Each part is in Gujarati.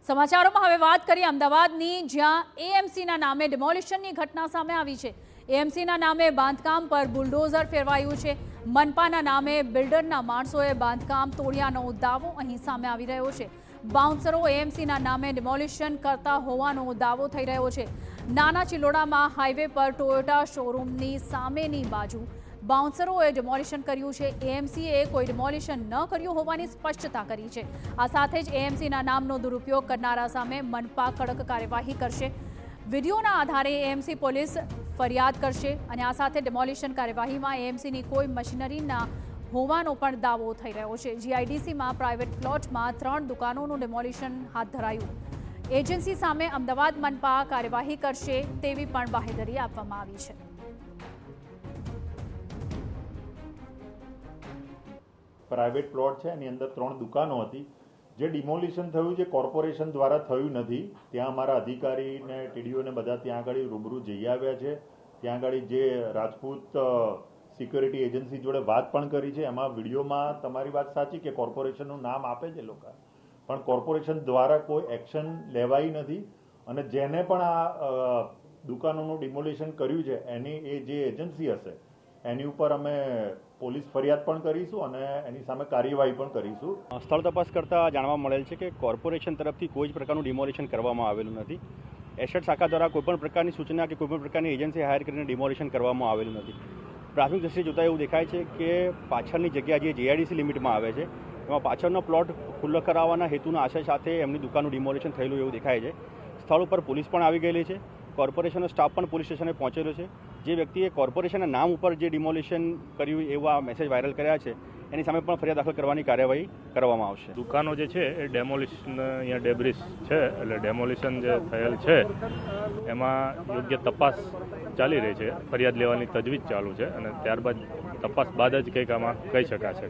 સમાચારોમાં હવે વાત કરીએ અમદાવાદની, જ્યાં એએમસીના નામે ડિમોલિશનની ઘટના સામે આવી છે। એએમસીના નામે બાંધકામ પર બુલડોઝર ફેરવાયું છે। મનપાના નામે બિલ્ડરના માણસોએ બાંધકામ તોડ્યાનો દાવો અહીં સામે આવી રહ્યો છે। બાઉન્સરો એએમસીના નામે ડિમોલિશન કરતા હોવાનો દાવો થઈ રહ્યો છે। નાના ચિલોડામાં હાઈવે પર ટોયોટા શોરૂમની સામેની બાજુ બાઉન્સરોએ ડિમોલિશન કર્યું છે। એએમસીએ કોઈ ડિમોલિશન ન કર્યું હોવાની સ્પષ્ટતા કરી છે। આ સાથે જ એએમસીના નામનો દુરુપયોગ કરનારા સામે મનપા કડક કાર્યવાહી કરશે। વિડીયોના આધારે એએમસી પોલીસ ફરિયાદ કરશે અને આ સાથે ડિમોલિશન કાર્યવાહીમાં એએમસીની કોઈ મશીનરી હોવાનો પણ દાવો થઈ રહ્યો છે। જીઆઈડીસીમાં પ્રાઇવેટ પ્લોટમાં 3 દુકાનોનું ડિમોલિશન હાથ ધરાયું। એજન્સી સામે અમદાવાદ મનપા કાર્યવાહી કરશે તેવી પણ બાહેધરી આપવામાં આવી છે। પ્રાઇવેટ પ્લોટ છે, એની અંદર 3 દુકાનો હતી। જે ડિમોલિશન થયું છે કોર્પોરેશન દ્વારા થયું નથી। ત્યાં અમારા અધિકારીને ટીડીઓને બધા ત્યાં આગળ રૂબરૂ જઈ આવ્યા છે। ત્યાં આગળ જે રાજપૂત સિક્યોરિટી એજન્સી જોડે વાત પણ કરી છે। એમાં વિડીયોમાં તમારી વાત સાચી કે કોર્પોરેશનનું નામ આપે છે લોકો, પણ કોર્પોરેશન દ્વારા કોઈ એક્શન લેવાઈ નથી। અને જેને પણ આ દુકાનોનું ડિમોલિશન કર્યું છે એની એ જે એજન્સી હશે એની ઉપર અમે પોલીસ ફરિયાદ પણ કરીશું અને એની સામે કાર્યવાહી પણ કરીશું। સ્થળ તપાસ કરતા જાણવા મળેલ છે કે કોર્પોરેશન તરફથી કોઈ જ પ્રકારનું ડિમોલિશન કરવામાં આવેલું નથી। એસેટ શાખા દ્વારા કોઈપણ પ્રકારની સૂચના કે કોઈપણ પ્રકારની એજન્સી હાયર કરીને ડિમોલિશન કરવામાં આવેલું નથી। પ્રાથમિક દ્રષ્ટિએ જોતા એવું દેખાય છે કે પાછળની જગ્યા જે જીઆઈડીસી લિમિટમાં આવે છે એમાં પાછળનો પ્લોટ ખુલ્લો કરાવવાના હેતુના આશય સાથે એમની દુકાનનું ડિમોલિશન થયેલું એવું દેખાય છે। સ્થળ ઉપર પોલીસ પણ આવી ગયેલી છે। કોર્પોરેશનનો સ્ટાફ પણ પોલીસ સ્ટેશને પહોંચેલો છે। જે વ્યક્તિએ કોર્પોરેશનના નામ ઉપર જે ડિમોલિશન કર્યું એવા મેસેજ વાયરલ કર્યા છે એની સામે પણ ફરિયાદ દાખલ કરવાની કાર્યવાહી કરવામાં આવશે। દુકાનો જે છે એ ડેમોલિશન અહીંયા ડેબ્રિસ છે, એટલે ડેમોલિશન જે થયેલ છે એમાં યોગ્ય તપાસ ચાલી રહી છે। ફરિયાદ લેવાની તજવીજ ચાલુ છે અને ત્યારબાદ તપાસ બાદ જ કંઈક આમાં કહી શકાશે।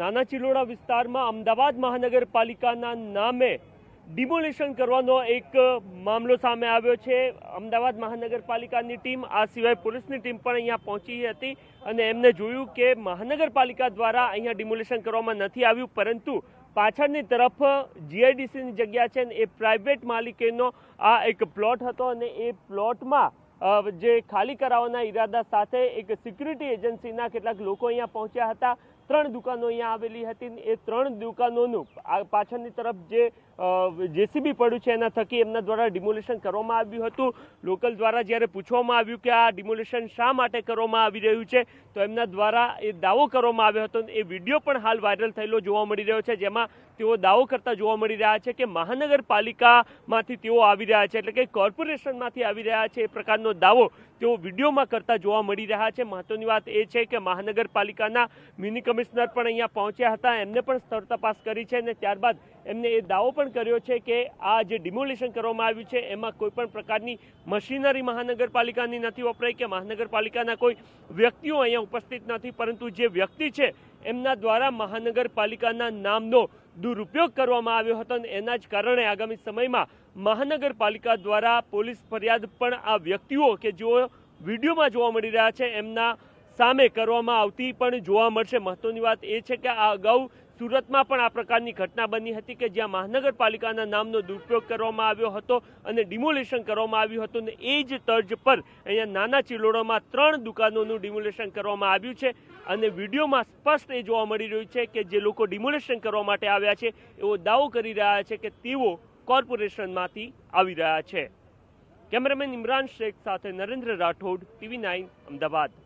નાના ચિલોડા વિસ્તારમાં અમદાવાદ મહાનગરપાલિકાના નામે ડિમોલિશન કરવાનો એક મામલો સામે આવ્યો છે। અમદાવાદ મહાનગરપાલિકાની ટીમ, આ સિવાય પોલીસની ટીમ પણ અહીંયા પહોંચી હતી અને એમને જોયું કે મહાનગરપાલિકા દ્વારા અહીંયા ડિમોલિશન કરવામાં નથી આવ્યું, પરંતુ પાછળની તરફ જીઆઈડીસીની જગ્યા છે એ પ્રાઇવેટ માલિકીનો આ એક પ્લોટ હતો અને એ પ્લોટમાં જે ખાલી કરાવવાના ઈરાદા સાથે એક સિક્યુરિટી એજન્સીના કેટલાક લોકો અહીંયા પહોંચ્યા હતા। 3 દુકાનો અહીંયા આવેલી હતી। એ 3 દુકાનોનું પાછળની તરફ જે જેસીબી પડ્યું છે એના થકી એમના દ્વારા ડિમોલિશન કરવામાં આવ્યું હતું। લોકલ દ્વારા જ્યારે પૂછવામાં આવ્યું કે આ ડિમોલિશન શા માટે કરવામાં આવી રહ્યું છે તો એમના દ્વારા એ દાવો કરવામાં આવ્યો હતો। એ વિડીયો પણ હાલ વાયરલ થયેલો જોવા મળી રહ્યો છે, જેમાં તેઓ દાવો કરતા જોવા મળી રહ્યા છે કે મહાનગરપાલિકામાંથી તેઓ આવી રહ્યા છે, એટલે કે કોર્પોરેશનમાંથી આવી રહ્યા છે, એ પ્રકારનો દાવો તેઓ વિડીયોમાં કરતા જોવા મળી રહ્યા છે। મહત્વની વાત એ છે કે મહાનગરપાલિકાના મિની કમિશનર પણ અહીંયા પહોંચ્યા હતા, એમને પણ સ્થળ તપાસ કરી છે અને ત્યારબાદ એમને એ દાવો પણ કર્યો છે કે આ જે ડિમોલિશન કરવામાં આવ્યું છે એમાં કોઈ પણ પ્રકારની મશીનરી મહાનગરપાલિકાની નથી વપરાઈ કે મહાનગરપાલિકાના કોઈ વ્યક્તિઓ અહીંયા ઉપસ્થિત નથી, પરંતુ જે વ્યક્તિ છે એમના દ્વારા મહાનગરપાલિકાના નામનો દુરુપયોગ કરવામાં આવ્યો હતો અને એના જ કારણે આગામી સમયમાં મહાનગરપાલિકા દ્વારા પોલીસ ફરિયાદ પણ આ વ્યક્તિઓ કે જેઓ વિડીયોમાં જોવા મળી રહ્યા છે એમના સામે કરવામાં આવતી પણ જોવા મળશે। મહત્વની વાત એ છે કે આ અગાઉ સુરતમાં પણ આ પ્રકારની ઘટના બની હતી કે જ્યાં મહાનગરપાલિકાના નામનો દુરુપયોગ કરવામાં આવ્યો હતો અને ડિમોલિશન કરવામાં આવ્યું હતું અને એ જ તર્જ પર અહીંયા નાના ચિલોડામાં 3 દુકાનોનું ડિમોલિશન કરવામાં આવ્યું છે અને વિડીયોમાં સ્પષ્ટ એ જોવા મળી રહ્યું છે કે જે લોકો ડિમોલિશન કરવા માટે આવ્યા છે એવો દાવો કરી રહ્યા છે કે તેઓ કોર્પોરેશનમાંથી આવી રહ્યા છે। કેમેરામેન ઇમરાન શેખ સાથે નરેન્દ્ર રાઠોડ, TV9 અમદાવાદ।